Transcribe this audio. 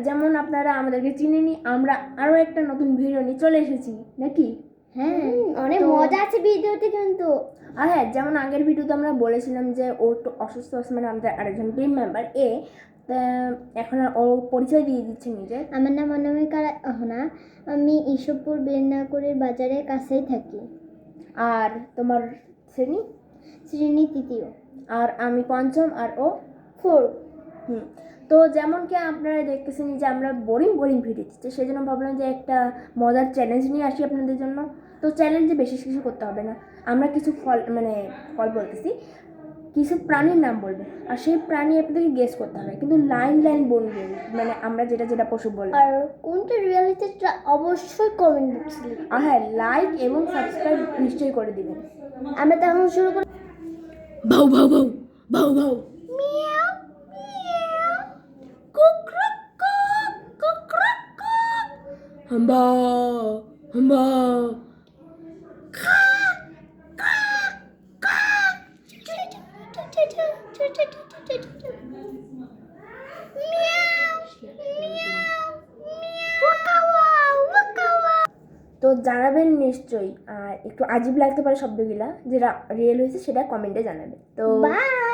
যেমন আপনারা আমাদেরকে চিনেনি, আমরা আরও একটা নতুন ভিডিও নিয়ে চলে এসেছি নাকি? হ্যাঁ, অনেক মজা আছে ভিডিওতে কিন্তু। আর হ্যাঁ, যেমন আগের ভিডিওতে আমরা বলেছিলাম যে ও একটু অসুস্থ আছে, মানে আমাদের আরেকজন টিম মেম্বার এখন আর ও পরিচয় দিয়ে দিচ্ছে নিজে। আমার নাম অনামিকা অহনা, আমি ঈশ্বরপুর বেলনাকুড়ির বাজারের কাছেই থাকি। আর তোমার শ্রেণী? শ্রেণী তৃতীয়। আর আমি পঞ্চম, আর ও 4। তো যেমন কি আপনারা দেখতেছেন যে আমরা বোরিং ভিডিও দিচ্ছি, সেই জন্য ভাবলাম যে একটা মজার চ্যালেঞ্জ নিয়ে আসি আপনাদের জন্য। তো চ্যালেঞ্জে বেশি কিছু করতে হবে না, আমরা কিছু ফল বলতেছি, কিছু প্রাণীর নাম বলবে, আর সেই প্রাণী আপনাদেরকে গেস করতে হবে, কিন্তু লাইন বলবে, মানে আমরা যেটা পশু বলবো। আর কোনটা রিয়েলিটিটা অবশ্যই কমেন্ট বক্সে লিখুন। আর হ্যাঁ, লাইক এবং সাবস্ক্রাইব নিশ্চয়ই করে দিবেন। আমরা তখন শুরু করি। ভাউ ভাউ ভাউ ভাউ ভাউ, মিয়াও মিয়াও, কুকরাক কক, কুকরাক কক, হাম্বা হাম্বা, তো জানাবেন নিশ্চয়ই। আর একটু আজীব লাগতে পারে শব্দগুলা, যেটা রিয়েল হয়েছে সেটা কমেন্টে জানাবেন। তো বাই।